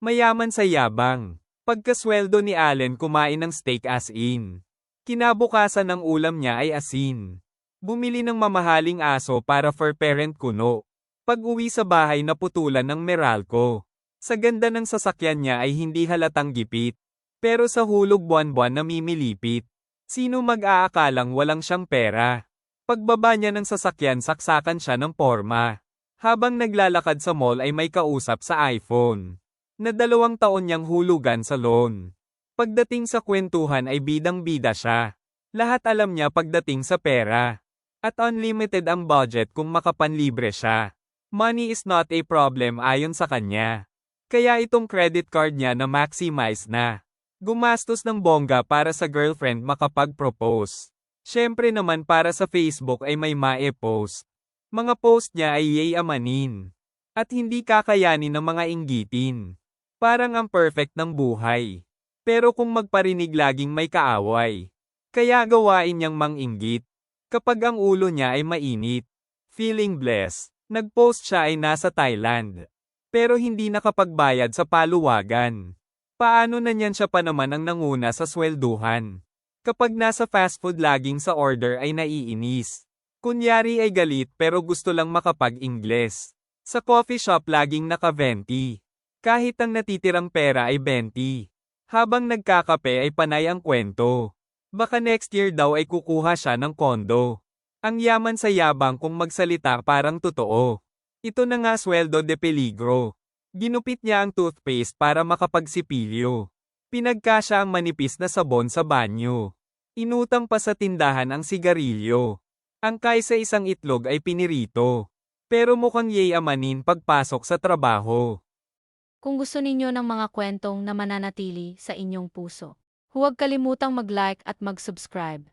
Mayaman sa yabang. Pagkasweldo ni Allen kumain ng steak as in. Kinabukasan ng ulam niya ay asin. Bumili ng mamahaling aso para for parent kuno. Pag-uwi sa bahay naputulan ng Meralco. Sa ganda ng sasakyan niya ay hindi halatang gipit. Pero sa hulog buwan-buwan namimilipit. Sino mag-aakalang walang siyang pera? Pagbaba niya ng sasakyan saksakan siya ng porma. Habang naglalakad sa mall ay may kausap sa iPhone. Na 2 taon niyang hulugan sa loan. Pagdating sa kwentuhan ay bidang-bida siya. Lahat alam niya pagdating sa pera. At unlimited ang budget kung makapanlibre siya. Money is not a problem ayon sa kanya. Kaya itong credit card niya na maximize na. Gumastos ng bongga para sa girlfriend makapag-propose. Siyempre naman para sa Facebook ay may mae-post. Mga post niya ay yayamanin. At hindi kakayanin ng mga inggitin. Parang ang perfect ng buhay. Pero kung magparinig laging may kaaway. Kaya gawain niyang manginggit. Kapag ang ulo niya ay mainit. Feeling blessed. Nag-post siya ay nasa Thailand. Pero hindi nakapagbayad sa paluwagan. Paano na niyan siya pa naman ang nanguna sa swelduhan? Kapag nasa fast food laging sa order ay naiinis. Kunyari ay galit pero gusto lang makapag-Ingles. Sa coffee shop laging naka-venti. Kahit ang natitirang pera ay 20. Habang nagkakape ay panay ang kwento. Baka next year daw ay kukuha siya ng kondo. Ang yaman sa yabang kung magsalita parang totoo. Ito na nga sweldo de peligro. Ginupit niya ang toothpaste para makapagsipilyo. Pinagkasya ang manipis na sabon sa banyo. Inutang pa sa tindahan ang sigarilyo. Ang kaysa isang itlog ay pinirito. Pero mukhang yayamanin pagpasok sa trabaho. Kung gusto ninyo ng mga kwentong na mananatili sa inyong puso, huwag kalimutang mag-like at mag-subscribe.